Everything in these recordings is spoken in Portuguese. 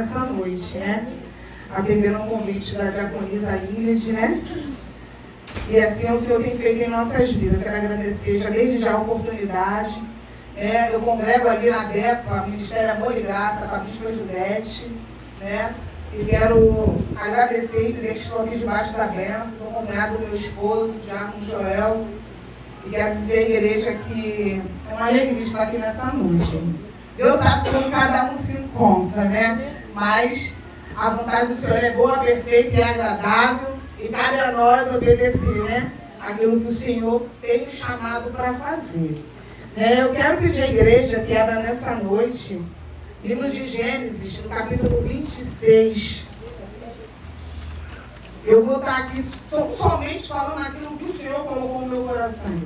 Essa noite, né? Atendendo ao convite da diaconisa Ingrid, né? E assim o Senhor tem feito em nossas vidas. Eu quero agradecer desde já a oportunidade. Eu congrego ali na DEPA, Ministério Amor e Graça, com a Bispa Judete, né? E quero agradecer e dizer que estou aqui debaixo da bênção, estou acompanhado do meu esposo, Diácono Joelson. E quero dizer à igreja que é uma alegria estar aqui nessa noite. Deus sabe como cada um se encontra, né? Mas a vontade do Senhor é boa, perfeita e agradável. E cabe a nós obedecer, né? Aquilo que o Senhor tem nos chamado para fazer. Eu quero pedir à igreja que abra nessa noite livro de Gênesis, no capítulo 26. Eu vou estar aqui somente falando aquilo que o Senhor colocou no meu coração.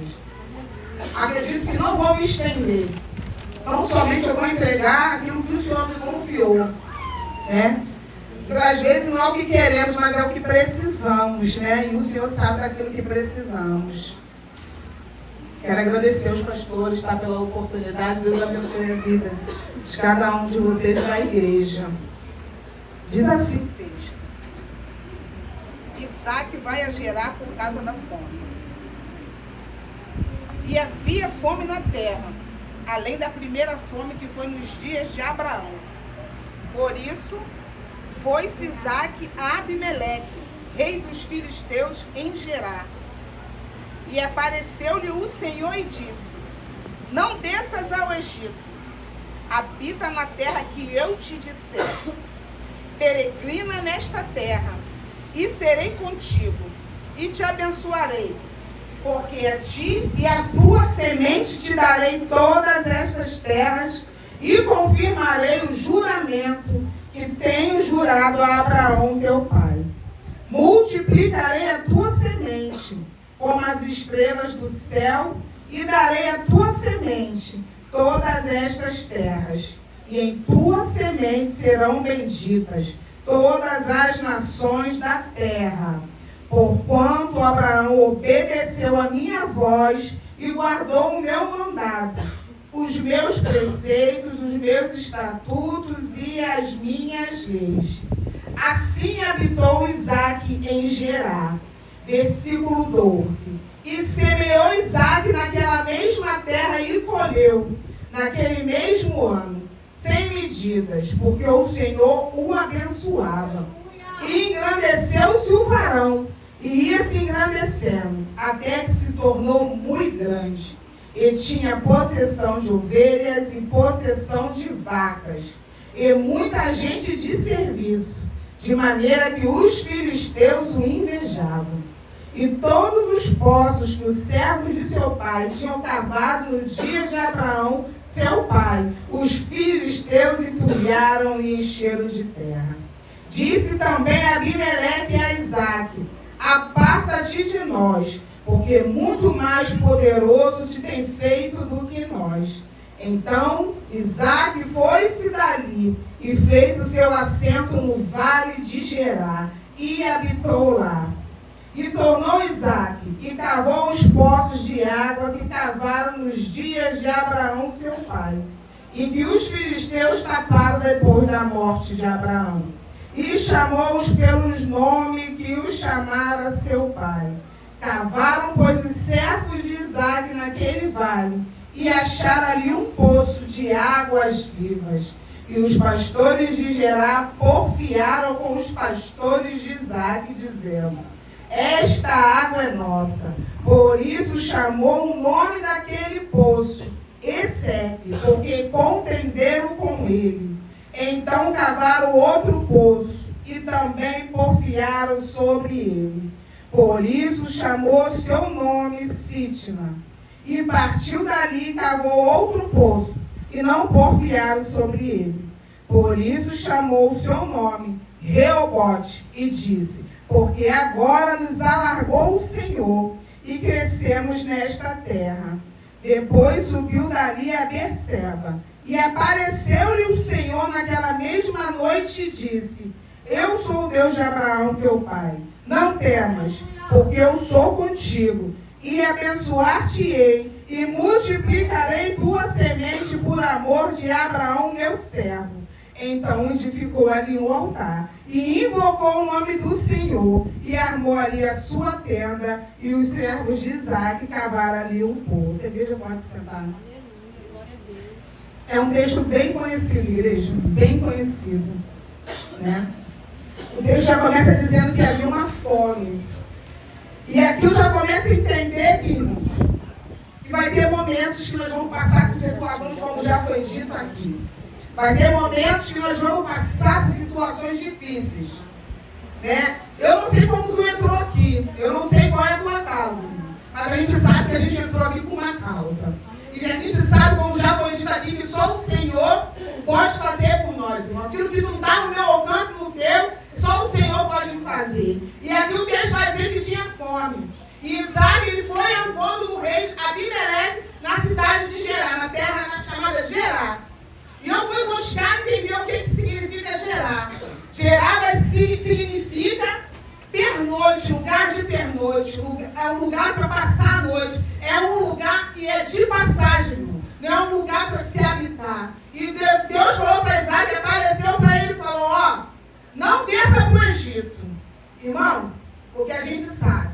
Acredito que não vou me estender. Então, somente eu vou entregar aquilo que o Senhor me confiou. Né? Às vezes não é o que queremos, mas é o que precisamos. Né? E o Senhor sabe daquilo que precisamos. Quero agradecer aos pastores, tá, pela oportunidade. Deus abençoe a vida de cada um de vocês e da igreja. Diz assim o texto. Isaac vai gerar por causa da fome. E havia fome na terra, além da primeira fome que foi nos dias de Abraão. Por isso, foi-se Isaac a Abimeleque, rei dos filisteus, em Gerar. E apareceu-lhe o Senhor e disse: não desças ao Egito, habita na terra que eu te disser. Peregrina nesta terra, e serei contigo, e te abençoarei, porque a ti e a tua semente te darei todas estas terras, e confirmarei o juramento que tenho jurado a Abraão teu pai. Multiplicarei a tua semente como as estrelas do céu, e darei à tua semente todas estas terras, e em tua semente serão benditas todas as nações da terra. Porquanto Abraão obedeceu a minha voz e guardou o meu mandado, os meus preceitos, os meus estatutos e as minhas leis. Assim habitou Isaac em Gerar. Versículo 12. E semeou Isaac naquela mesma terra e colheu, naquele mesmo ano, sem medidas, porque o Senhor o abençoava. E engrandeceu-se o varão, e ia se engrandecendo, até que se tornou muito grande. E tinha possessão de ovelhas e possessão de vacas, e muita gente de serviço, de maneira que os filisteus o invejavam. E todos os poços que os servos de seu pai tinham cavado no dia de Abraão, seu pai, os filisteus entulharam e encheram de terra. Disse também Abimeleque a Isaac: aparta-te de nós, porque muito mais poderoso te tem feito do que nós. Então Isaac foi-se dali e fez o seu assento no vale de Gerar, e habitou lá. E tornou Isaac, e cavou os poços de água que cavaram nos dias de Abraão seu pai, e que os filisteus taparam depois da morte de Abraão. E chamou-os pelos nomes que os chamara seu pai. Cavaram, pois, os servos de Isaac naquele vale, e acharam ali um poço de águas vivas. E os pastores de Gerar porfiaram com os pastores de Isaac, dizendo: esta água é nossa. Por isso chamou o nome daquele poço Eseque, porque contenderam com ele. Então cavaram outro poço, e também porfiaram sobre ele. Por isso chamou seu nome Sitna. E partiu dali e cavou outro poço, e não porfiaram sobre ele. Por isso chamou o seu nome Reobote, e disse: porque agora nos alargou o Senhor, e crescemos nesta terra. Depois subiu dali a Berseba, e apareceu-lhe o Senhor naquela mesma noite e disse: eu sou o Deus de Abraão teu pai, não temas, porque eu sou contigo, e abençoar-te-ei, e multiplicarei tua semente por amor de Abraão meu servo. Então edificou ali um altar e invocou o nome do Senhor e armou ali a sua tenda, e os servos de Isaac cavaram ali um poço. A igreja pode se sentar. É um texto bem conhecido, igreja, bem conhecido, né? O texto já começa dizendo que havia uma fome. E aqui eu já começo a entender, irmãos, que vai ter momentos que nós vamos passar por situações, como já foi dito aqui. Vai ter momentos que nós vamos passar por situações difíceis, né? Eu não sei como tu entrou aqui, eu não sei qual é a tua causa, mas a gente sabe que a gente entrou aqui com uma causa. E a gente sabe, como já foi dito aqui, que só o Senhor pode fazer por nós, irmão. Aquilo que não está no meu alcance, no teu, só o Senhor pode fazer. E aqui o texto vai dizer que tinha fome. E Isaac, ele foi ao encontro do rei Abimeleque na cidade de Gerar, na terra chamada Gerar. E eu fui buscar entender o que significa Gerar. Gerar significa pernoite, lugar de pernoite, é um lugar para passar a noite, é um lugar que é de passagem, não é um lugar para se habitar. E Deus falou para Isaac, apareceu para ele e falou, ó, não desça para o Egito. Irmão, porque a gente sabe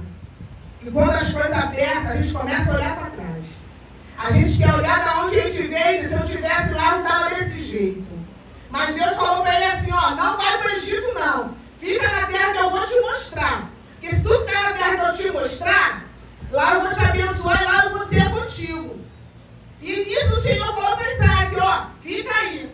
que quando as coisas apertam, a gente começa a olhar para trás. A gente quer olhar de onde a gente veio, e se eu estivesse lá, não estava desse jeito. Mas Deus falou para ele assim, ó, não vai para o Egito não. Fica na terra que eu vou te mostrar. Porque se tu ficar na terra que eu te mostrar, lá eu vou te abençoar e lá eu vou ser contigo. E nisso o Senhor falou para Isaac, ó, fica aí.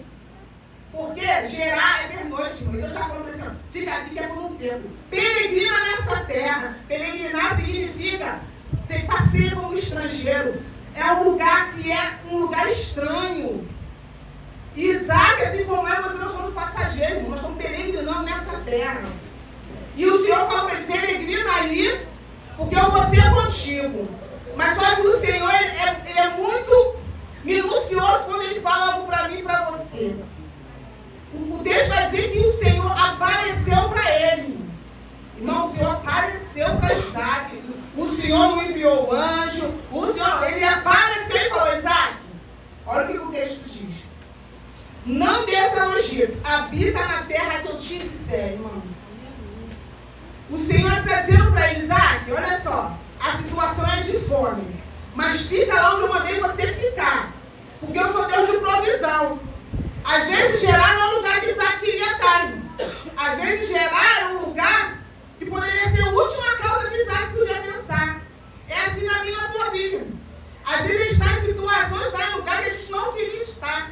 Porque Gerar é pernoite, irmão. Deus está falando assim, ó, fica aqui que é por um tempo. Peregrina nessa terra. Peregrinar significa ser passeio como estrangeiro. É um lugar que é um lugar estranho. Isaac, assim como eu, vocês não somos passageiros, nós estamos peregrinando nessa terra. E o Senhor falou para ele, peregrina aí, porque eu vou ser contigo. Mas só que o Senhor, ele é muito minucioso quando ele fala algo para mim e para você. O texto vai dizer que o Senhor apareceu para ele. Irmão, o Senhor apareceu para Isaac. O Senhor não enviou o anjo. O Senhor, ele apareceu e falou, Isaac, olha o que o texto diz. Não desça ao Egito, habita na terra que eu te disser, irmão. O Senhor está dizendo para ele, Isaac, olha só, a situação é de fome, mas fica lá onde eu mandei você ficar, porque eu sou Deus de provisão. Às vezes Gerar não é o lugar que Isaac queria estar, irmão. Às vezes Gerar é um lugar que poderia ser a última causa que Isaac podia pensar. É assim na minha e na tua vida. Às vezes a gente está em situações, está em lugar que a gente não queria estar.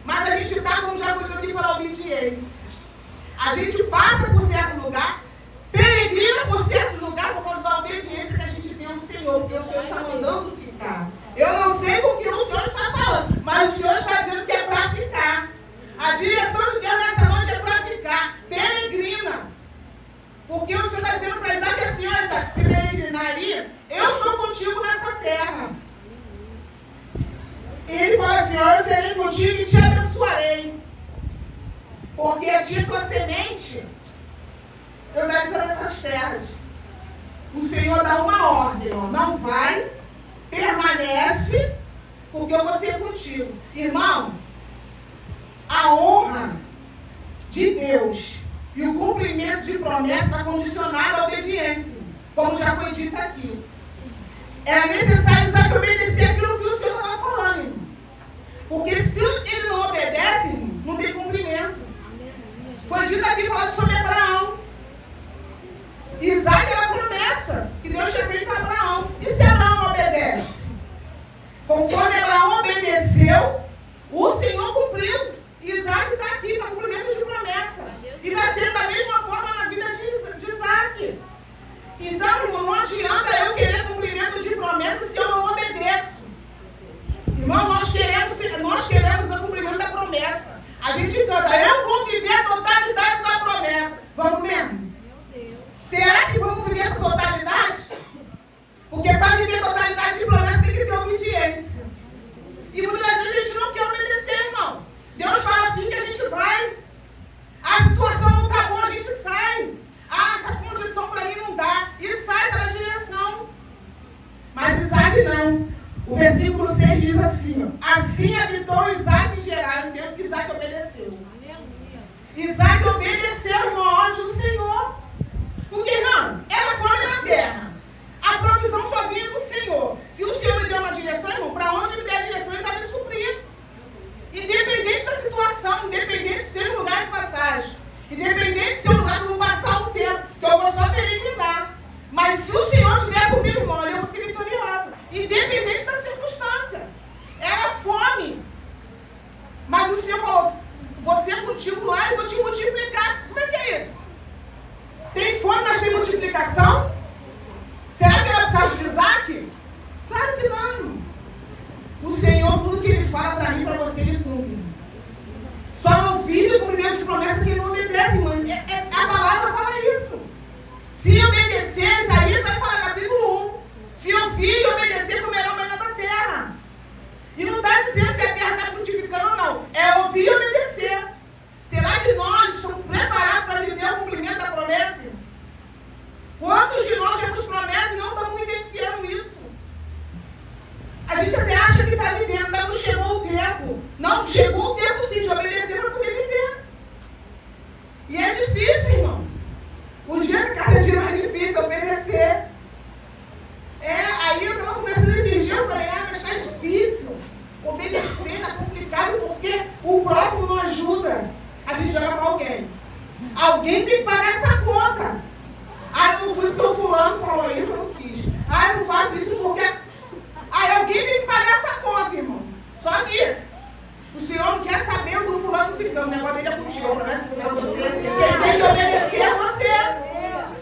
Mas a gente está, como já foi dito aqui, para obediência. A gente passa por certo lugar, peregrina por certo lugar por causa da obediência que a gente tem ao Senhor, porque o Senhor está mandando ficar. Eu não sei com o que o Senhor está falando, mas o Senhor está dizendo que é para ficar. A direção de Deus nessa noite é para ficar. Peregrina. Porque o Senhor está dizendo para Isaac assim, ó Isaac, se peregrinar aí, eu sou contigo nessa terra. E ele fala assim, ó, eu serei contigo e te abençoarei. Porque a ti tua semente, eu darei todas essas terras. O Senhor dá uma ordem, ó, não vai, permanece, porque eu vou ser contigo. Irmão, a honra de Deus e o cumprimento de promessa está condicionado à obediência, como já foi dito aqui. Era necessário Isaac obedecer aquilo que o Senhor estava falando, irmão. Porque se ele não obedece, irmão, não tem cumprimento. Foi dito aqui falando sobre Abraão. Isaac era a promessa que Deus tinha feito a Abraão. E se Abraão não obedece? Conforme Abraão obedeceu, o Senhor cumpriu. Isaac está aqui para cumprimento de promessa. E está sendo da mesma forma na vida de Isaac. Então, irmão, não adianta eu querer cumprimento de promessa se eu não obedeço. Irmão, nós queremos o cumprimento da promessa. A gente canta, eu vou viver a totalidade da promessa. Alguém tem que pagar essa conta. Ah, eu não fui porque o fulano falou isso, eu não quis. Ah, eu não faço isso porque... Aí alguém tem que pagar essa conta, irmão. Só que o Senhor não quer saber o do fulano ciclano. O negócio dele é contigo, a promessa foi para você. Quem tem que obedecer é você.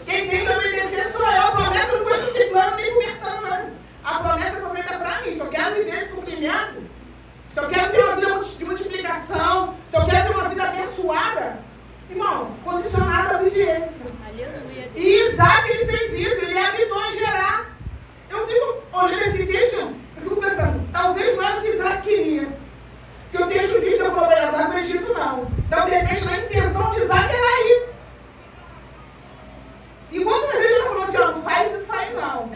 Quem tem que obedecer sou eu. A promessa não foi para o ciclano nem para o mercado, não. A promessa foi feita para mim. Se eu quero viver esse cumprimento, se eu quero ter uma vida de multiplicação, se eu quero ter uma vida abençoada, irmão, condicionado à obediência. Aleluia. E Isaac, ele fez isso, ele habitou em Gerar. Eu fico olhando esse texto, eu fico pensando, talvez não era o que Isaac queria. Porque o texto diz que eu falei, não vai para o Egito, não. Então, de repente, a intenção de Isaac era ir. E quando ele falou assim, ó, não faz isso aí, não.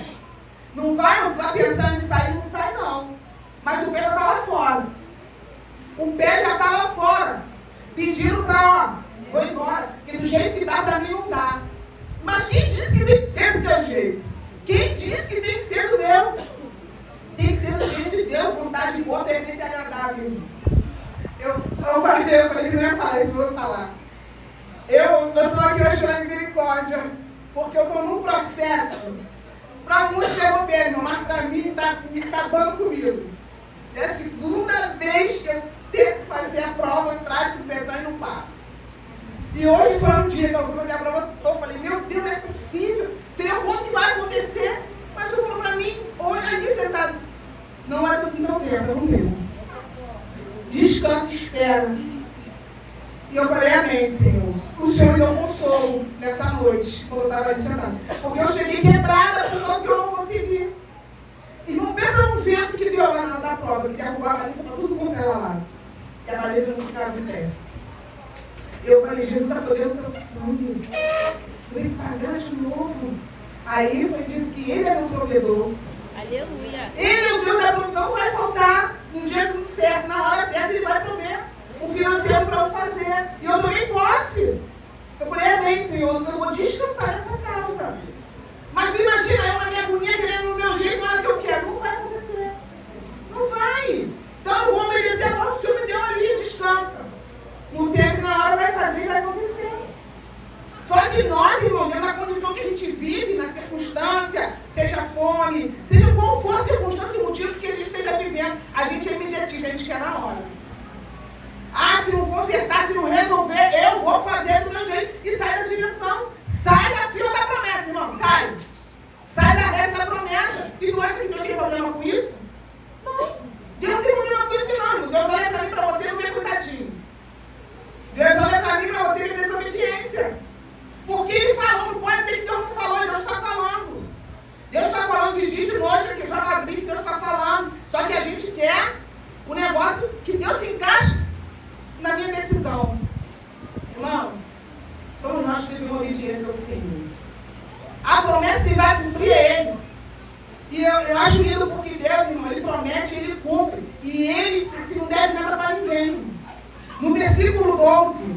Não vai, não está pensando em sair, não sai, não. Mas o pé já está lá fora. O pé já está lá fora. Pedindo para, ó, vou embora. Porque do jeito que dá, para mim não dá. Mas quem disse que tem que ser do teu jeito? Quem disse que tem que ser do meu? Tem que ser do jeito de Deus, vontade boa, perfeita e agradável. Eu falei que não ia falar isso, vou falar. Eu estou aqui hoje pela misericórdia, porque eu estou num processo. Para muitos é bobeira, irmão, mas para mim está me acabando comigo. É a segunda vez que eu tenho que fazer a prova prática do Detran e não passo. E hoje foi um dia que eu fui fazer a prova, eu falei, meu Deus, não é possível. Sei o quanto que vai acontecer. Mas o Senhor falou para mim, hoje aqui sentado, não é do teu tempo, é o meu. Descansa e espera. E eu falei, amém, Senhor. O Senhor me deu consolo nessa noite, quando eu estava ali sentada. Porque eu cheguei quebrada, porque o Senhor não consegui. Irmão, pensa no vento que deu lá na prova, que derrubou a baliza para tudo quanto era lá. E a baliza não ficava de pé. Eu falei, Jesus está podendo teu sangue. Ele pagar de novo. Aí foi dito que ele é meu provedor. Aleluia. Ele é o Deus da provisão, não vai faltar. No dia tudo certo, na hora certa, ele vai prover o financeiro para eu fazer. E eu tomei posse. Eu falei, é bem, Senhor, eu vou descansar nessa causa. Mas tu imagina eu na minha agonia querendo no meu jeito, na hora que eu quero. Não vai acontecer. Não vai. Então eu vou obedecer agora que o Senhor me deu ali, descansa. No tempo e na hora vai fazer e vai acontecer. Só que nós, irmão, dentro da condição que a gente vive, na circunstância, seja fome, seja qual for a circunstância e motivo que a gente esteja vivendo, a gente é imediatista, a gente quer na hora. Ah, se não consertar, se não resolver, eu vou fazer do meu jeito. E sai da direção, sai da fila da promessa, irmão, sai. Sai da reta da promessa. E tu acha que Deus tem problema com isso? Não. Deus não tem problema com isso, não, irmão. Deus olha para mim, para você, não vem coitadinho. Deus olha para mim, para você, que é desobediência. Porque ele falou, não pode ser que Deus não falou, Deus está falando. Deus está falando de dia e de noite aqui, só para abrir que Deus está falando. Só que a gente quer o negócio que Deus se encaixe na minha decisão. Irmão, somos nós que devemos obediência ao Senhor. A promessa que ele vai cumprir é Ele. E eu acho lindo porque Deus, irmão, Ele promete e Ele cumpre. E Ele, assim, não deve nada para ninguém. No versículo 12,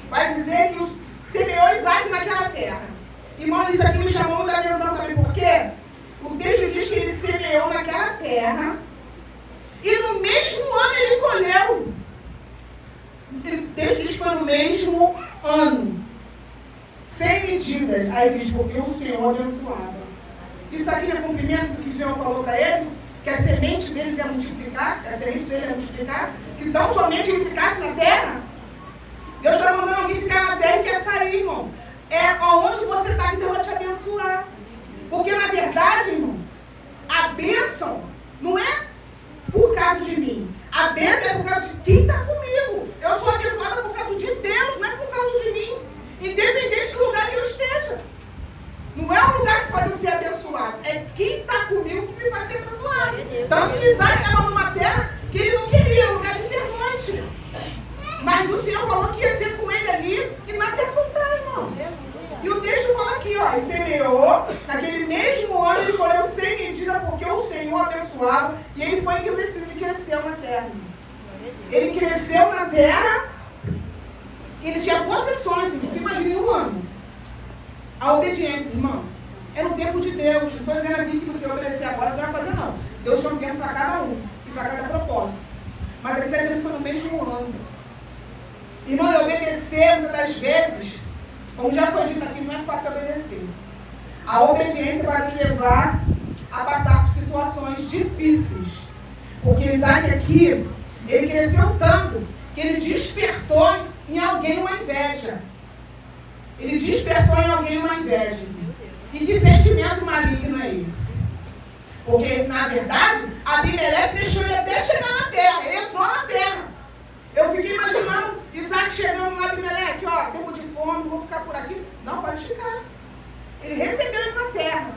vai dizer que semeou Isaac naquela terra. Irmão, isso aqui me chamou muita atenção também, porque o texto diz que ele semeou naquela terra e no mesmo ano ele colheu. O texto diz que foi no mesmo ano. Sem medidas. Aí diz, porque o Senhor abençoava. Isso aqui é cumprimento do que o Senhor falou para ele, que a semente deles ia multiplicar, que a semente dele ia multiplicar, que tão somente ele ficasse na terra. Deus está mandando alguém ficar na terra e quer sair, irmão. É onde você está que Deus vai te abençoar. Porque, na verdade, irmão, a bênção não é por causa de mim. A bênção é por causa de quem está comigo. Eu sou abençoada por causa de Deus, não é por causa de mim. Independente do lugar que eu esteja. Não é o lugar que faz eu ser abençoado. É quem está comigo que me faz ser abençoado. Tanto que Isaac estava numa terra que ele não queria, um lugar de pernoite. Mas o Senhor falou que ia ser com ele ali e nada ia faltar, irmão. E o texto fala aqui, ó, e semeou, naquele mesmo ano ele colheu sem medida, porque o Senhor abençoava, e ele foi engrandecido, ele cresceu na terra. Ele cresceu na terra, e ele tinha possessões, irmão. Imagine um ano. A obediência, irmão, é no tempo de Deus. Não estou dizendo aqui que você obedecer agora não vai fazer, não. Deus tem um tempo para cada um, e para cada propósito. Mas aqui está dizendo que foi no mesmo ano. Irmão, e obedecer, muitas das vezes, Como já foi dito aqui, não é fácil obedecer. A obediência vai nos levar a passar por situações difíceis. Porque Isaac aqui, ele cresceu tanto que ele despertou em alguém uma inveja. Ele despertou em alguém uma inveja. E que sentimento maligno é esse? Porque, na verdade, Abimeleque deixou ele até chegar na terra. Ele entrou na terra. Eu fiquei imaginando Isaac chegando lá, Abimeleque, ó, tempo de fome, vou ficar por aqui. Não, pode ficar. Ele recebeu ele na terra.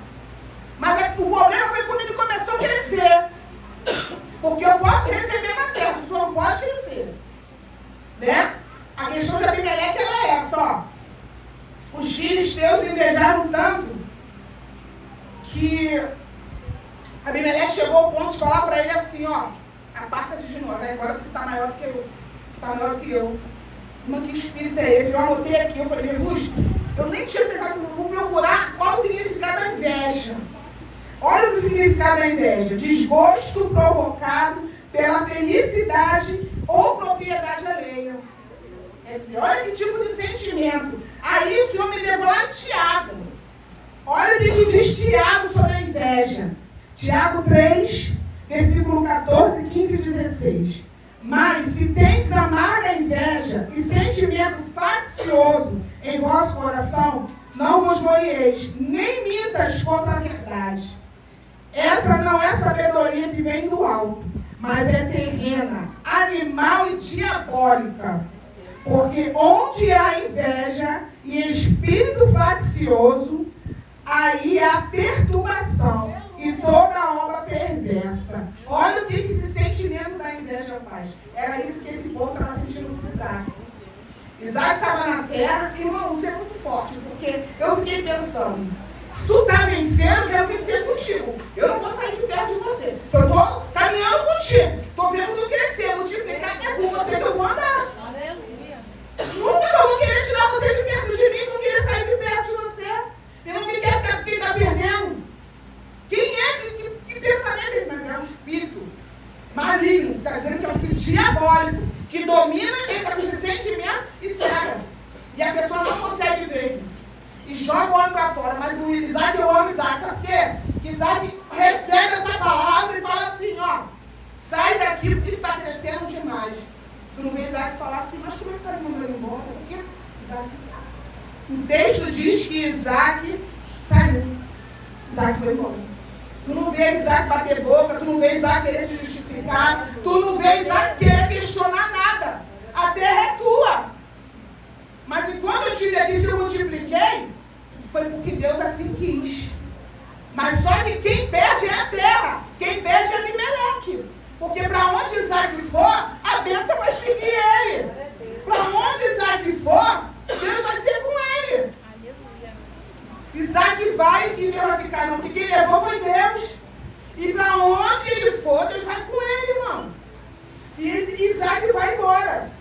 Mas o problema foi quando ele começou a crescer. Porque eu posso receber na terra, tu só não pode crescer. Né? A questão de Abimeleque era essa, ó. Os filisteus invejaram tanto que Abimeleque chegou ao ponto de falar para ele assim, ó, aparta-te de nós, né? Agora tu tá maior que eu. Tá maior que eu. Mas que espírito é esse? Eu anotei aqui, eu falei, Jesus, eu nem tinha pegado, vou procurar qual o significado da inveja. Olha o significado da inveja. Desgosto provocado pela felicidade ou propriedade alheia. Quer dizer, olha que tipo de sentimento. Aí o Senhor me levou lá em Tiago. Olha o que diz Tiago sobre a inveja. Tiago 3, versículo 14, 15 e 16. Mas se tendes amarga inveja e sentimento faccioso em vosso coração, não vos glorieis, nem mintas contra a verdade. Essa não é sabedoria que vem do alto, mas é terrena, animal e diabólica. Porque onde há inveja e espírito faccioso, aí há perturbação e toda obra perversa. Olha o que esse sentimento da inveja faz. Era isso que esse povo estava sentindo com Isaac. Isaac estava na terra, irmão, isso é muito forte, porque eu fiquei pensando, se tu está vencendo, eu quero vencer contigo. Eu não vou sair de perto de você. Se eu estou caminhando contigo, estou vendo tu crescer, multiplicar, é com você que eu vou andar. Aleluia. Nunca que eu vou querer tirar você de perto de mim, não querer sair de perto de você. Eu não me quero ficar com quem está perdendo. Quem é? Que pensamento é esse? Mas é um espírito maligno, está dizendo que é um espírito diabólico, que domina, entra com esse sentimento e cega. E a pessoa não consegue ver. E joga o homem para fora. Mas o Isaac, eu amo Isaac. Sabe por quê? Que Isaac recebe essa palavra e fala assim, ó, sai daqui porque está crescendo demais. Tu não vê Isaac falar assim, mas como é que está me mandando embora? Por que Isaac? O texto diz que Isaac saiu. Isaac foi embora. Tu não vê Isaac bater boca, tu não vê Isaac querer se justificar, tu não vê Isaac querer questionar nada. A terra é tua. Mas enquanto eu estive aqui, se eu multipliquei, foi porque Deus assim quis. Mas só que quem perde é a terra. Quem perde é Abimeleque. Porque para onde Isaac for, a bênção vai seguir ele. Para onde Isaac for, Deus vai ser com ele. Isaac vai e Deus vai ficar, não. Porque quem levou foi Deus. E para onde ele for, Deus vai com ele, irmão. E Isaac vai embora.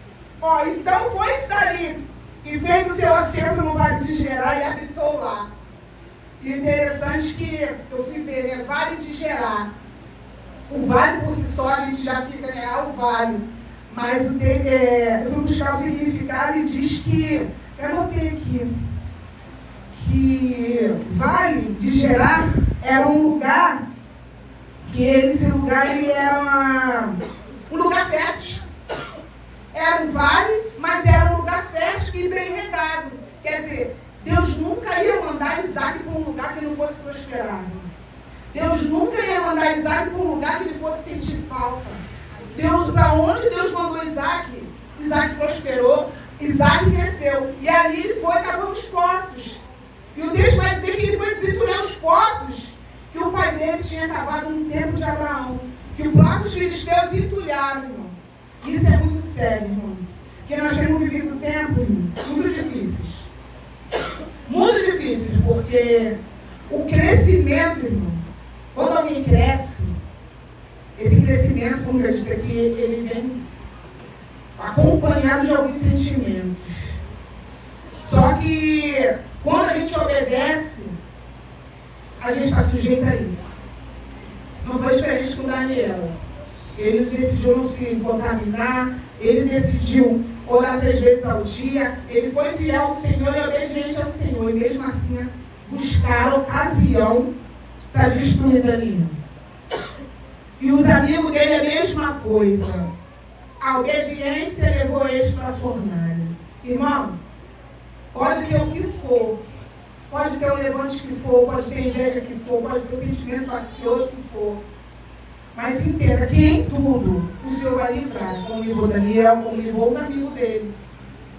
Ó, então foi-se dali. E fez o seu assento no Vale de Gerar e habitou lá. E interessante que eu fui ver, né? Vale de Gerar. O vale por si só, a gente já fica, né? É o vale. Mas eu fui buscar o significado e diz que, eu anotei aqui, que Vale de Gerar era um lugar, que esse lugar ele era um lugar fértil. Era um vale, mas era um lugar fértil e bem regado. Quer dizer, Deus nunca ia mandar Isaac para um lugar que não fosse prosperar. Deus nunca ia mandar Isaac para um lugar que ele fosse sentir falta. Deus, para onde Deus mandou Isaac, Isaac prosperou, Isaac cresceu. E ali ele foi cavando os poços. E o texto vai dizer que ele foi desentulhar os poços que o pai dele tinha cavado no tempo de Abraão. Que os próprios filisteus entulharam, irmão. Isso é muito sério, irmão. Porque nós temos vivido tempos, irmão, muito difíceis. Muito difíceis, porque o crescimento, irmão, quando alguém cresce, esse crescimento, como eu disse aqui, ele vem acompanhado de alguns sentimentos. Só que quando a gente obedece, a gente está sujeito a isso. Não foi diferente com Daniel. Ele decidiu não se contaminar, ele decidiu orar 3 vezes ao dia. Ele foi fiel ao Senhor e obediente ao Senhor. E mesmo assim, buscaram ocasião para destruir Daniel. E os amigos dele é a mesma coisa. A obediência levou eles para a fornalha. Irmão, pode ter o que for. Pode ter o levante que for, pode ter inveja que for, pode ter o sentimento ansioso que for. Mas entenda que em tudo o Senhor vai livrar, como livrou Daniel, como livrou os amigos dele.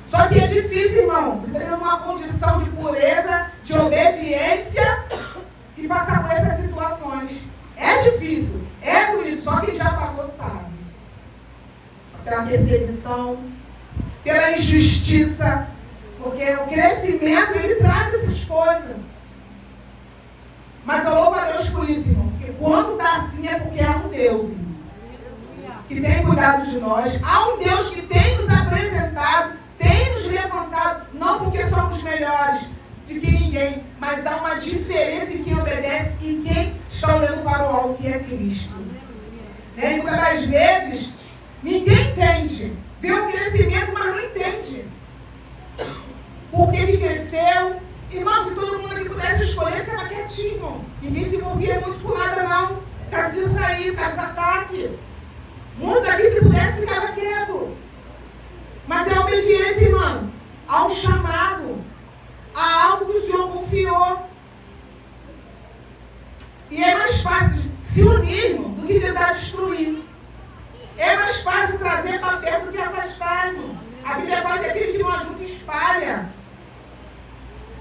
Só que é difícil, irmão, você tem uma condição de pureza, de obediência e passar por essas situações. É difícil, é doído, só quem já passou sabe. Pela perseguição, pela injustiça, porque o crescimento, ele traz essas coisas. Mas eu louvo a Deus por isso, irmão. Porque quando está assim é porque há um Deus, irmão, que tem cuidado de nós. Há um Deus que tem nos apresentado, tem nos levantado, não porque somos melhores do que ninguém, mas há uma diferença em quem obedece e quem está olhando para o alvo, que é Cristo. E muitas das vezes, ninguém entende. Vê o crescimento, mas não entende. Por que ele cresceu? Irmão, se todo mundo aqui pudesse escolher, ficava quietinho, irmão. Ninguém se envolvia muito com nada, não. Por causa disso aí, por causa desse ataque. Muitos aqui, se pudesse, ficava quieto. Mas é a obediência, irmão. Há um chamado. Há algo que o Senhor confiou. E é mais fácil se unir, irmão, do que tentar destruir. É mais fácil trazer para perto do que afastar, irmão. A Bíblia fala que aquele que não ajuda espalha.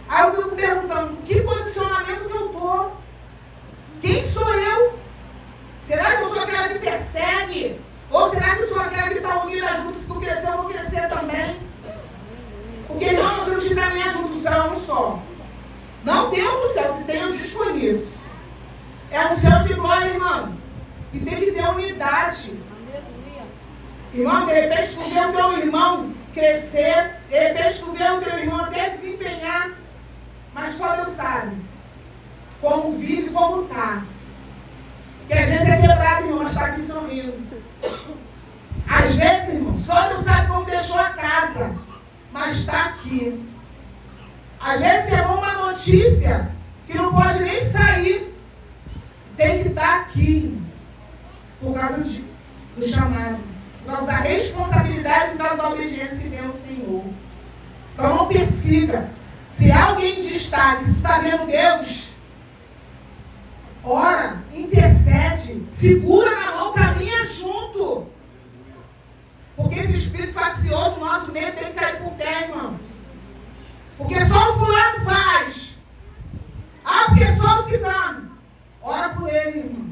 Aí eu fico perguntando, que posicionamento que eu estou? Quem sou eu? Será que eu sou aquela que persegue? Ou será que eu sou aquela que está unida junto? Se tu crescer, eu vou crescer também. Porque, irmão, nós temos que caminhar junto, o céu é um só. Não tem outro céu, se tem, eu desconheço. É um céu de glória, irmão. E tem que ter unidade. Irmão, de repente tu vê o teu irmão crescer, de repente tu vê o teu irmão até desempenhar, mas só Deus sabe como vive e como está. Que às vezes é quebrado, irmão, mas está aqui sorrindo. Às vezes, irmão, só Deus sabe como deixou a casa, mas está aqui. Às vezes é uma notícia que não pode nem sair, tem que estar aqui, por causa do chamado. Por causa da responsabilidade, por causa da obediência que tem ao Senhor. Então não persiga. Se há alguém em destaque, se tu está vendo Deus, ora, intercede, segura na mão, caminha junto. Porque esse espírito faccioso, nosso meio, tem que cair por terra, irmão. Porque só o fulano faz. Ah, porque só o cigano. Ora por ele, irmão.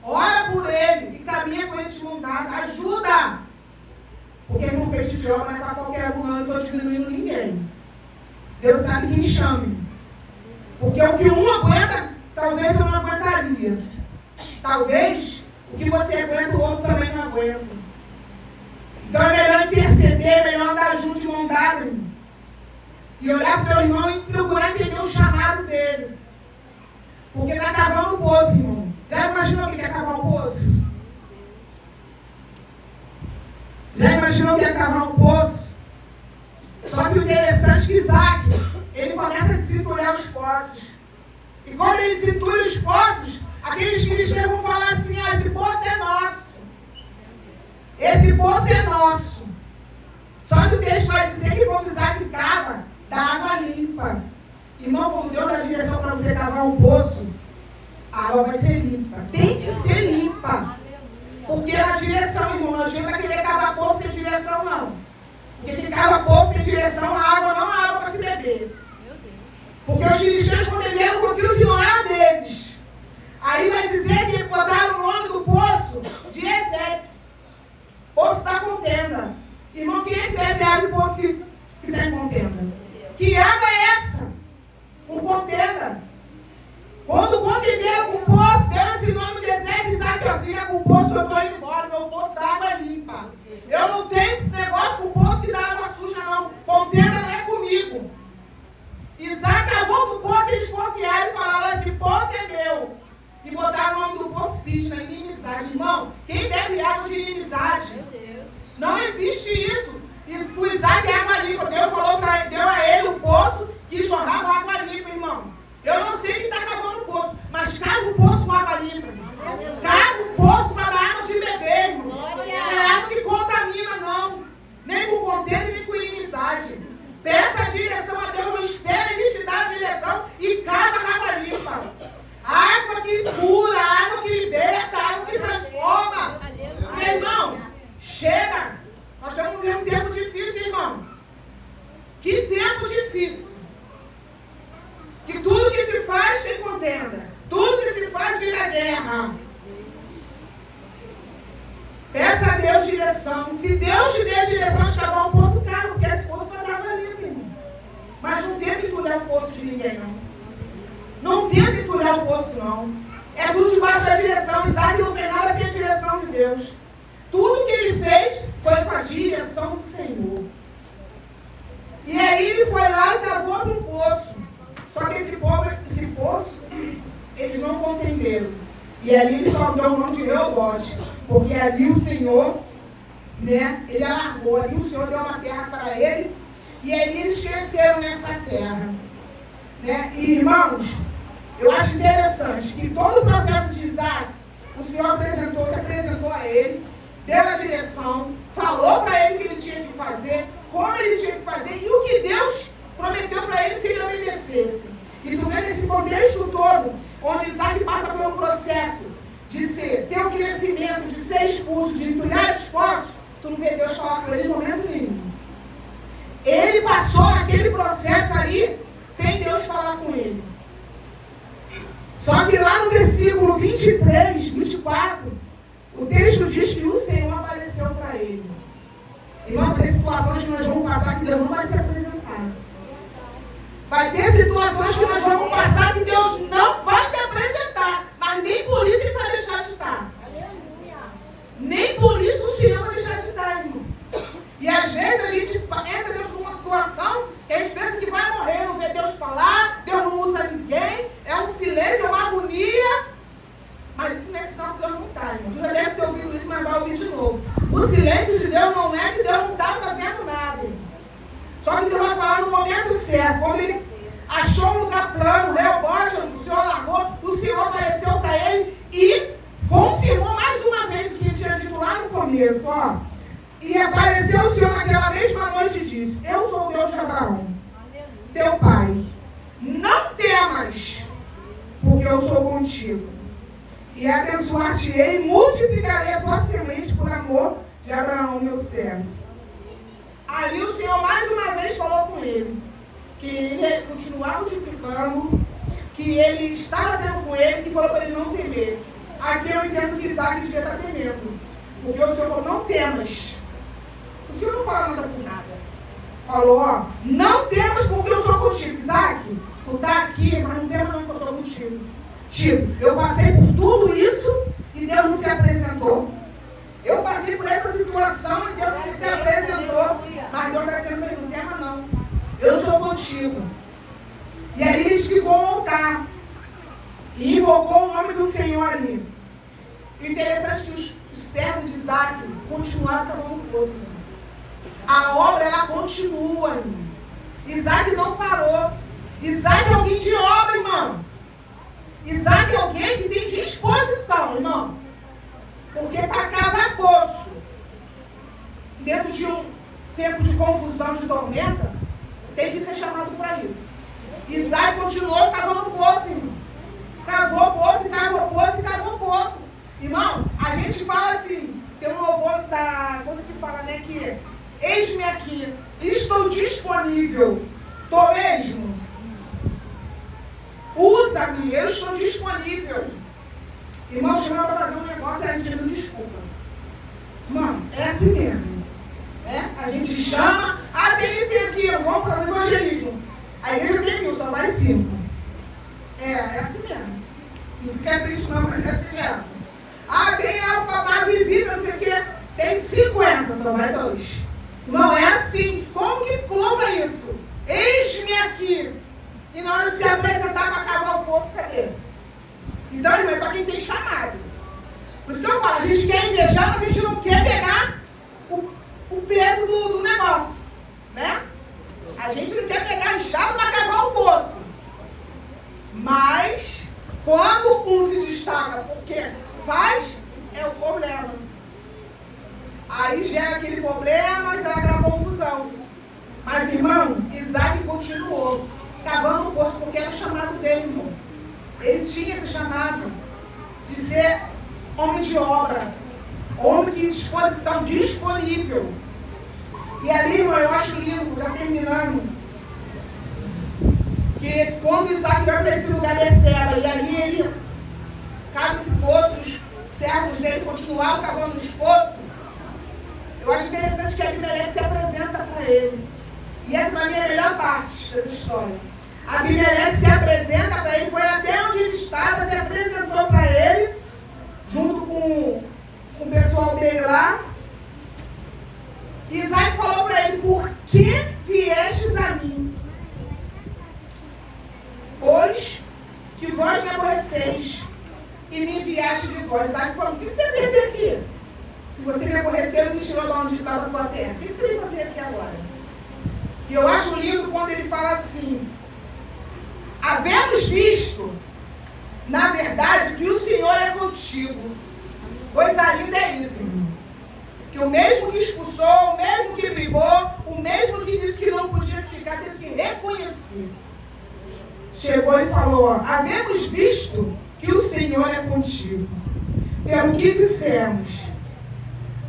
Ora por ele e caminha com ele de mão dada. Ajuda! Porque ele não fez de obra, não é para qualquer um, não. Eu não estou diminuindo ninguém. Deus sabe quem chame. Porque o que um aguenta, talvez eu não aguentaria. Talvez o que você aguenta, o outro também não aguenta. Então é melhor interceder, é melhor andar junto de mão dada, irmão. E olhar para o teu irmão e procurar entender o chamado dele. Porque está cavando o poço, irmão. Já imaginou o que é cavar um poço? Já imaginou o que é cavar um poço? Só que o interessante é que Isaac, ele começa a discipular os poços. E quando ele discipula os poços, aqueles cristãos vão falar assim, ah, esse poço é nosso. Esse poço é nosso. Só que o texto vai dizer que quando Isaac cava, dá água limpa. Irmão, quando Deus dá direção para você cavar um poço, a água vai ser limpa. Tem que ser limpa. Porque é na direção, irmão. Não adianta querer cavar poço sem direção, não. Porque quem cava poço sem direção, a água não é água para se beber. Porque os filisteus contenderam com aquilo que não era deles. Aí vai dizer que botaram o nome do poço de Ezequiel. Poço da contenda. Irmão, quem é que bebe água do poço que tem contenda? Que água é essa? Com contenda. Quando contenderam com o poço, Deus terra. Peça a Deus direção. Se Deus te der a direção de cavar um poço, cava, porque esse poço vai dar ali, meu irmão. Mas não tenta entulhar o poço de ninguém, não. Não tenta entulhar o poço, não. É tudo debaixo da direção. Isaac não fez nada sem a direção de Deus. Tudo que ele fez foi com a direção do Senhor. E aí ele foi lá e cavou outro poço. Só que esse poço, eles não compreenderam. E ali ele falou o nome de Reobote. Porque ali o Senhor, né, ele alargou. Ali o Senhor deu uma terra para ele. E aí eles cresceram nessa terra. Né? E irmãos, eu acho interessante que todo o processo de Isaac, o Senhor se apresentou a ele, deu a direção, falou para ele o que ele tinha que fazer, como ele tinha que fazer e o que Deus prometeu para ele se ele obedecesse. E tu vê nesse contexto todo, onde Isaac passa por um processo de ter um crescimento, de ser expulso, de entulhar os poços, tu não vê Deus falar com ele em momento nenhum. Ele passou naquele processo ali sem Deus falar com ele. Só que lá no versículo 23, 24, o texto diz que o Senhor apareceu para ele. Irmão, tem situações que nós vamos passar que Deus não vai se apresentar. Vai ter situações que nós vamos passar que Deus não vai se apresentar. Mas nem por isso Ele vai deixar de estar. Aleluia. Nem por isso o Senhor vai deixar de estar, irmão. E às vezes a gente entra dentro de uma situação que a gente pensa que vai morrer, não vê Deus falar, Deus não usa ninguém, é um silêncio, é uma agonia. Mas isso não é sinal que Deus não está, irmão. Tu já deve ter ouvido isso, mas vai ouvir de novo. O silêncio de Deus não é que Deus não está fazendo nada, irmão. Só que Deus vai falar no momento certo. Quando ele achou um lugar plano, Reobote, o Senhor largou, o Senhor apareceu para ele e confirmou mais uma vez o que ele tinha dito lá no começo, ó. E apareceu o Senhor naquela mesma noite e disse: eu sou o Deus de Abraão, teu pai. Não temas, porque eu sou contigo. E abençoar-te-ei e multiplicarei a tua semente por amor de Abraão, meu servo. Ali o Senhor mais uma vez falou com ele que ele ia continuar multiplicando, que ele estava sendo com ele e falou para ele não temer. Aqui eu entendo que Isaac devia estar temendo, porque o Senhor falou: não temas. O Senhor não fala nada por nada. Falou: ó, não temas porque eu sou contigo. Isaac, tu está aqui, mas não temas não que eu sou contigo. Tipo, eu passei por tudo isso e Deus não se apresentou. Eu passei por essa situação e Deus não se apresentou. Mas Deus está dizendo para ele: não tema não. Eu sou contigo. E aí ele edificou um altar e invocou o nome do Senhor ali. O interessante é que os servos de Isaac continuaram cavando o poço. A obra, ela continua. Isaac não parou. Isaac é alguém de obra, irmão. Isaac é alguém que tem disposição, irmão. Porque para cavar poço, dentro de um tempo de confusão, de tormenta, tem que ser chamado para isso. Isaac continuou cavando poço, irmão. Cavou poço, cavou poço, cavou poço. Irmão, a gente fala assim, tem um louvor da coisa que fala, né, que eis-me aqui, estou disponível. Estou mesmo? Usa-me, eu estou disponível. Irmão, chama para fazer um negócio e a gente pediu desculpa. Irmão, é assim mesmo. A gente chama, tem isso e aquilo, vamos para o evangelismo. A igreja tem 1000, só vai 5. É assim mesmo. Não fica triste não, mas é assim mesmo. Tem algo para dar visita, não sei o quê. Tem 50, só vai 2. Não é assim. Como que louva isso? Eis-me aqui. E na hora de se apresentar para cavar o poço, cadê? Então, irmão, é para quem tem chamado. Por isso que eu falo, a gente quer invejar, mas a gente não quer pegar o peso do negócio. Né? A gente não quer pegar a enxada para cavar o poço. Mas, quando um se destaca porque faz, é o problema. Aí gera aquele problema, gera aquela confusão. Mas, irmão, Isaac continuou cavando o poço porque era o chamado dele, irmão. Ele tinha esse chamado de ser homem de obra, homem de disposição, disponível. E ali, irmão, eu acho lindo, já terminando, que quando Isaac vai para esse lugar de Berseba, e ali ele cava esse poço, os servos dele continuavam cavando os poços. Eu acho interessante que Abimeleque se apresenta para ele. E essa para mim é a melhor parte dessa história. Abimeleque se apresenta para ele, foi até onde ele estava, se apresentou para ele, junto com o pessoal dele lá. Isaac falou para ele: por que viestes a mim? Pois que vós me aborreceis e me enviaste de vós. Isaac falou: o que você veio ter aqui? Se você me aborreceu e me tirou de onde estava da tua terra, o que você veio fazer aqui agora? E eu acho lindo quando ele fala assim: havemos visto, na verdade, que o Senhor é contigo. Coisa linda é isso, irmão. Que o mesmo que expulsou, o mesmo que brigou, o mesmo que disse que não podia ficar, teve que reconhecer. Chegou e falou: havemos visto que o Senhor é contigo. Pelo que dissemos,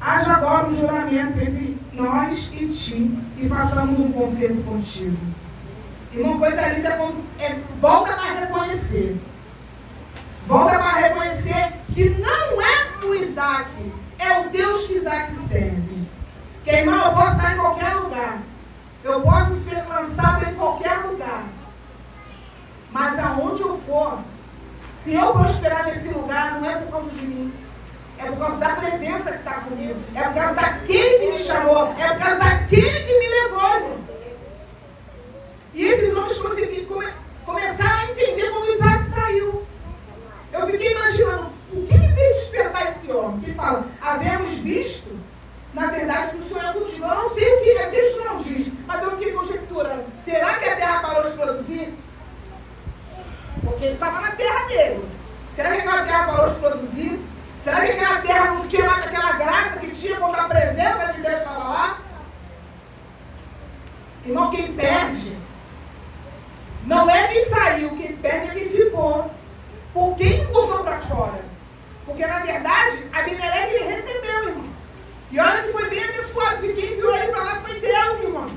haja agora um juramento entre nós e ti, e façamos um concerto contigo. E uma coisa linda é volta para reconhecer. Volta para reconhecer que não é o Isaac, é o Deus que Isaac serve. Porque, irmão, eu posso estar em qualquer lugar. Eu posso ser lançado em qualquer lugar. Mas aonde eu for, se eu prosperar nesse lugar, não é por causa de mim. É por causa da presença que está comigo. É por causa daquele que me chamou. É por causa daquele que me levou, irmão. E esses homens começaram a entender quando Isaac saiu. Eu fiquei imaginando, o que veio despertar esse homem? Que ele fala: havemos visto, na verdade, que o Senhor é contigo. Eu não sei o que é, Deus não diz, mas eu fiquei conjecturando. Será que a terra parou de produzir? Porque ele estava na terra dele. Será que aquela terra parou de produzir? Será que aquela terra não tinha mais aquela graça que tinha quando a presença de Deus estava lá? Irmão, quem perde não é quem saiu, quem perde é quem ficou. Por quem botou para fora? Porque, na verdade, Abimeleque ele recebeu, irmão. E olha que foi bem abençoado, porque quem viu ele para lá foi Deus, irmão.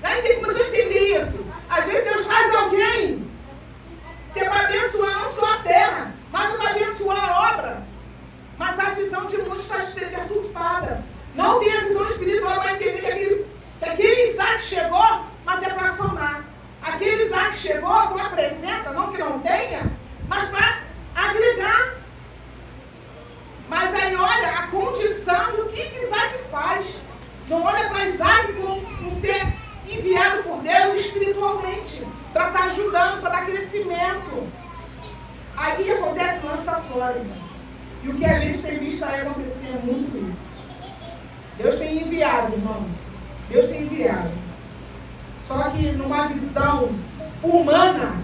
Aí começou a entender isso. Às vezes Deus traz alguém que é para abençoar não só a terra, mas para abençoar a obra. Mas a visão de muitos está deturpada. Não tem a visão espiritual para entender que aquele Isaac chegou, mas é para somar. Aquele Isaac chegou com a presença, não que não tenha, mas para agregar. Mas aí olha a condição e o que Isaac faz. Não olha para Isaac como um ser enviado por Deus espiritualmente, para estar ajudando, para dar crescimento. Aí o que acontece? Lança fora, irmão. E o que a gente tem visto aí acontecer é muito isso. Deus tem enviado, irmão. Deus tem enviado. Só que numa visão humana,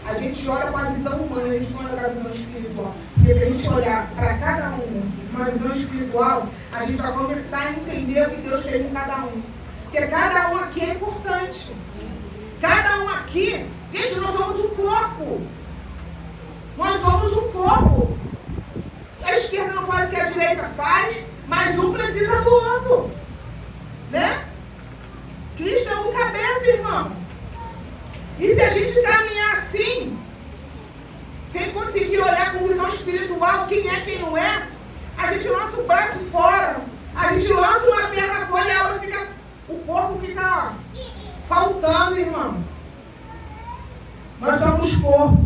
a gente olha com a visão humana, a gente não olha com a visão espiritual. Porque se a gente olhar para cada um, uma visão espiritual, a gente vai começar a entender o que Deus tem com cada um. Porque cada um aqui é importante. Cada um aqui, gente, nós somos um corpo. Nós somos um corpo. A esquerda não faz o que a direita faz, mas um precisa do outro. Né? Cristo é um cabeça, irmão. E se a gente caminhar assim, sem conseguir olhar com visão espiritual quem é, quem não é, a gente lança o braço fora, a gente lança uma perna fora e a outra fica, o corpo fica faltando, irmão. Nós somos corpo,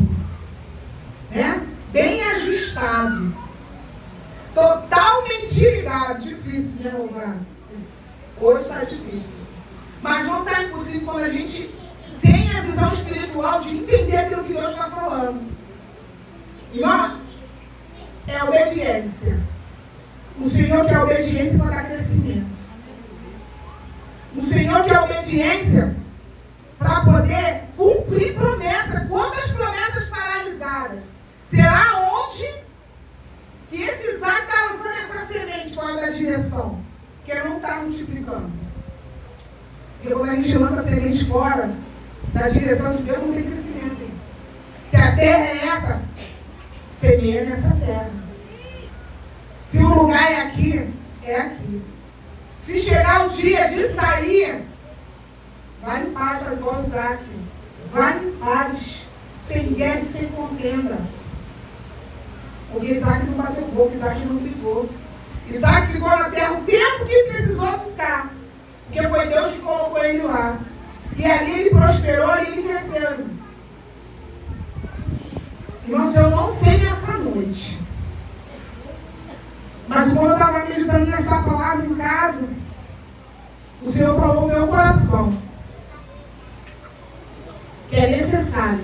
né? Bem ajustado, totalmente ligado. Difícil, né, Louvar? Hoje está difícil. Mas não está impossível quando a gente tem a visão espiritual de entender aquilo que Deus está falando. Irmão, é obediência. O Senhor quer obediência para dar crescimento. O Senhor quer obediência para poder cumprir promessa. Quantas promessas paralisadas? Será onde que esse Isaac está lançando essa semente fora da direção? Que ele não está multiplicando. Porque quando a gente lança a semente fora da direção de Deus, não tem crescimento. Hein? Se a terra é essa, semeia nessa terra. Se o lugar é aqui, é aqui. Se chegar o dia de sair, vai em paz, vai igual Isaac. Vai em paz, sem guerra e sem contenda. Porque Isaac não bateu boca, Isaac não brigou. Isaac ficou na terra o tempo que precisou ficar. Porque foi Deus que colocou ele lá. E ali ele prosperou e ele cresceu. Irmãos, eu não sei nessa noite. Mas quando eu estava meditando nessa palavra em casa, o Senhor falou no meu coração que é necessário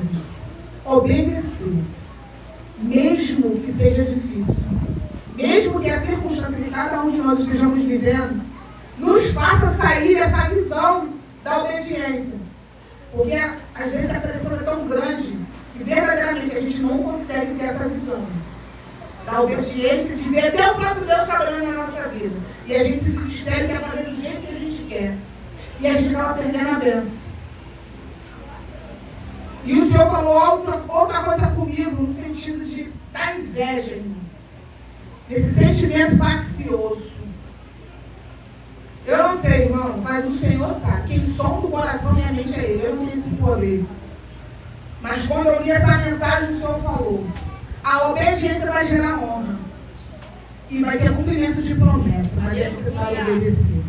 obedecer, mesmo que seja difícil. Mesmo que a circunstância que cada um de nós estejamos vivendo nos faça sair dessa visão da obediência. Porque às vezes a pressão é tão grande que verdadeiramente a gente não consegue ter essa visão da obediência, de ver até o próprio Deus trabalhando na nossa vida. E a gente se desespera e quer fazer do jeito que a gente quer. E a gente acaba perdendo a bênção. E o Senhor falou outra coisa comigo, no sentido de dar inveja em mim. Esse sentimento faccioso. Eu não sei, irmão, mas o Senhor sabe. Quem sonda o coração e a mente é Ele. Eu não tenho esse poder. Mas quando eu li essa mensagem, o Senhor falou: a obediência vai gerar honra. E vai ter cumprimento de promessa. Mas é necessário obedecer.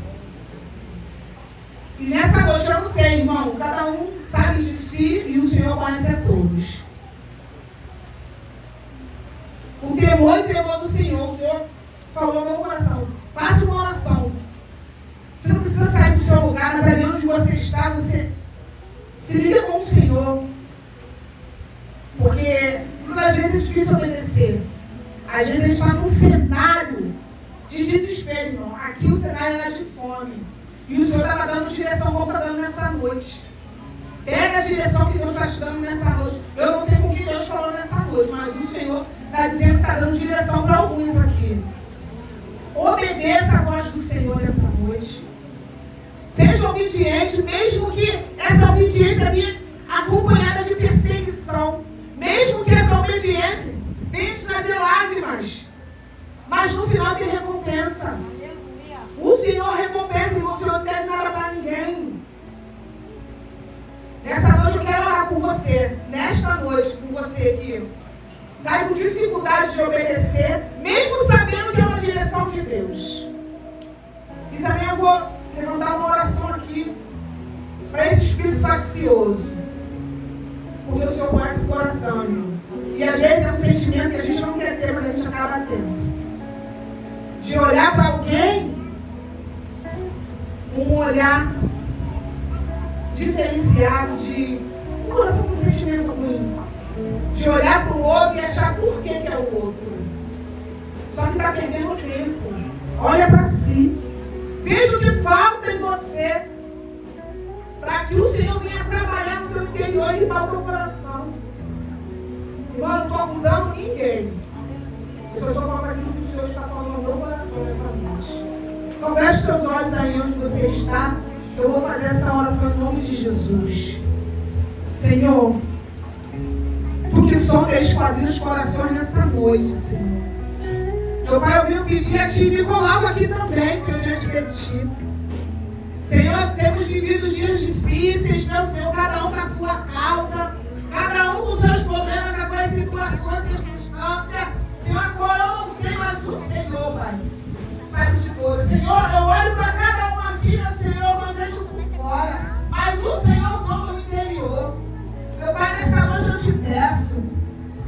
E nessa noite eu não sei, irmão. Cada um sabe de si e o Senhor conhece a todos. O temor e temor do Senhor. O Senhor falou no meu coração: faça uma oração. Você não precisa sair do seu lugar, mas ali onde você está, você se liga com o Senhor. Porque muitas vezes é difícil obedecer. Às vezes a gente está num cenário de desespero, irmão. Aqui o cenário era de fome. E o Senhor estava dando direção como está dando nessa noite. Pega a direção que Deus está te dando nessa noite. Eu não sei com que Deus falou nessa noite, mas o Senhor está dizendo que está dando direção para alguns aqui. Obedeça a voz do Senhor nessa noite. Seja obediente, mesmo que essa obediência venha acompanhada de perseguição. Mesmo que essa obediência venha te trazer lágrimas. Mas no final tem recompensa. O Senhor recompensa e o Senhor não deve nada para ninguém. Nessa noite eu quero orar por você. Nesta noite, por você que está com dificuldade de obedecer, mesmo sabendo que é uma direção de Deus. E também eu vou levantar uma oração aqui para esse espírito faccioso. Porque o Senhor conhece o coração, irmão. E às vezes é um sentimento que a gente não quer ter, mas a gente acaba tendo. De olhar para alguém com um olhar diferenciado, de um coração com um sentimento ruim. De olhar para o outro e achar por que é o outro. Só que está perdendo tempo. Olha para si. Veja o que falta em você para que o Senhor venha trabalhar no teu interior e limpar o teu coração. Irmão, eu não estou acusando ninguém. Eu só estou falando aquilo que o Senhor está falando no meu coração nessa noite. Então feche os seus olhos aí onde você está. Eu vou fazer essa oração em nome de Jesus. Senhor, Tu que sonda e esquadrinha os corações nessa noite, Senhor. Meu Pai, eu venho pedir a Ti, me coloco aqui também, Senhor, diante de Ti. Senhor, temos vivido dias difíceis, meu Senhor, cada um com a sua causa, cada um com os seus problemas, com as suas situações, circunstâncias. Senhor, qual eu não sei, mas o Senhor, Pai, sabe de tudo. Senhor, eu olho para cada um aqui, meu Senhor, eu vejo por fora, mas o Senhor sonda o interior. Meu Pai, nesta noite eu te peço,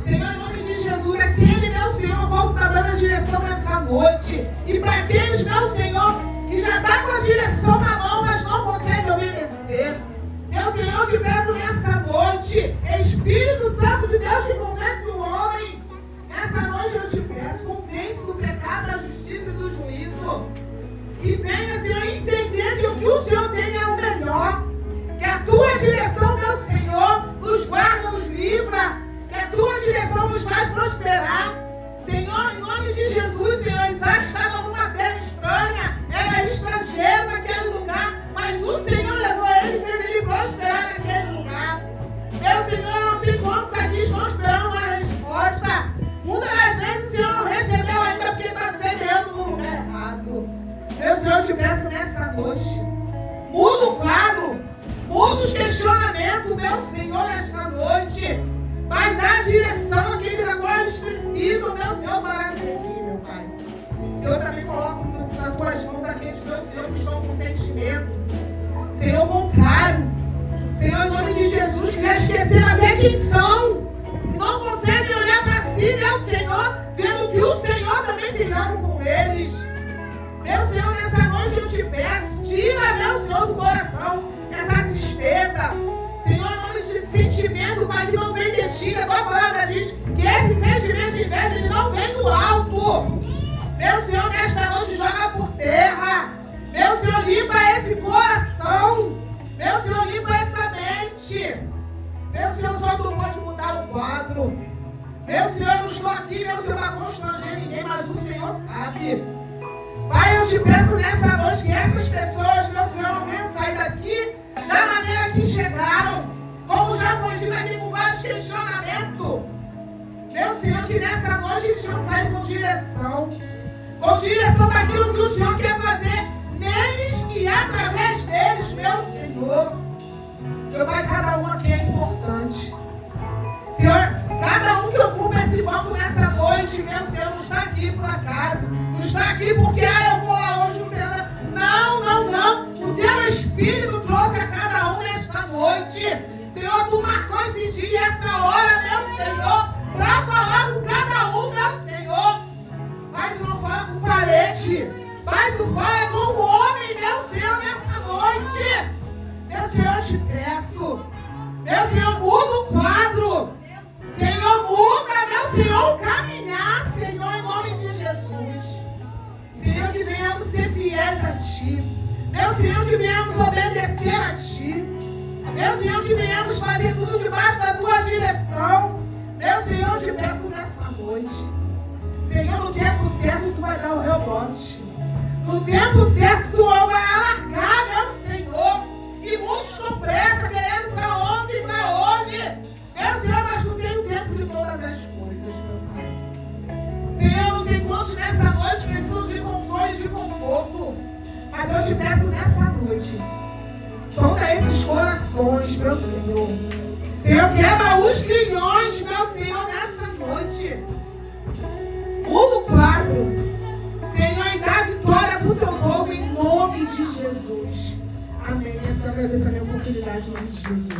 Senhor, em nome de Jesus, aquele, meu Senhor, qual está dando a direção nessa noite, e para aqueles, meu Senhor, que já está com a direção na mão, mas não consegue obedecer. Meu Senhor, eu te peço nessa noite, Espírito Santo de Deus que convence o homem, nessa noite eu te peço, convence do pecado, da justiça e do juízo, e venha, Senhor, entender que o que o Senhor tem é o melhor, que a tua direção, meu Senhor, nos guarda, nos livra, que a tua direção nos faz prosperar. Senhor, em nome de Jesus, Senhor, Isaac estava numa terra estranha, era estrangeiro naquele lugar, mas o Senhor levou ele e fez ele prosperar naquele lugar. Meu Senhor, eu não sei quantos aqui estão esperando uma resposta. Muitas das vezes o Senhor não recebeu ainda porque está semeando no lugar errado. Meu Senhor, eu te peço nessa noite, muda o quadro, muda os questionamentos, meu Senhor, nesta noite, Vai dar direção àqueles agora eles precisam, meu Senhor, para seguir, meu Pai. Senhor, também coloco nas tuas mãos aqueles, meu Senhor, que estão com sentimento. Senhor, contrário. Senhor, em nome de Jesus, que já esqueceram até quem são. Não conseguem olhar para si, meu Senhor, vendo que o Senhor também tem algo com eles. Meu Senhor, nessa noite eu te peço, tira, meu Senhor, do coração essa tristeza. Senhor, em nome de sentimento, Pai, que não vem de ti, a tua palavra diz que esse sentimento de inveja, ele não vem do alto. Meu Senhor, nesta noite joga por terra. Meu Senhor, limpa esse coração. Meu Senhor, limpa essa mente. Meu Senhor, só tu pode mudar o quadro. Meu Senhor, eu não estou aqui, meu Senhor, para constranger ninguém, mas o Senhor sabe. Pai, eu te peço nessa noite que essas pessoas, meu Senhor, não venham sair daqui da maneira que chegaram. Como já foi dito aqui com vários questionamentos. Meu Senhor, que nessa noite eles vão sair com direção. Com direção daquilo que o Senhor quer fazer neles e através deles, meu Senhor. Meu Pai, cada um aqui é importante. Senhor, cada um que ocupa esse banco nessa noite, meu Senhor, não está aqui por acaso. Não está aqui porque, eu vou lá hoje, não tem nada. Não, não, não. O teu Espírito trouxe a cada um nesta noite. Senhor, tu marcou esse dia e essa hora, meu Senhor, para falar com cada um, meu Senhor. Pai, tu não fala com parede. Pai, tu fala com o homem, meu Senhor, nessa noite. Meu Senhor, eu te peço. Meu Senhor, muda o quadro. Senhor, muda, meu Senhor, o caminhar, Senhor, em nome de Jesus. Senhor, que venhamos ser fiéis a Ti. Meu Senhor, que venhamos obedecer a Ti. Meu Senhor, que venhamos fazer tudo debaixo da Tua direção. Meu Senhor, eu te peço nessa noite. Senhor, no tempo certo, Tu vai dar o rebote. No tempo certo, Tu vai alargar, meu Senhor. E muitos com pressa, querendo para ontem e para hoje. Meu Senhor, mas Tu tem o tempo de todas as coisas, meu Pai. Senhor, eu não sei quantos nessa noite precisam de consolo e de conforto. Mas eu te peço nessa noite. Solta esses corações, meu Senhor. Senhor, quebra os grilhões, meu Senhor, nessa noite. Muda o quadro. Senhor, e dá vitória para o Teu povo em nome de Jesus. Amém. Eu só agradeço a minha oportunidade em nome de Jesus.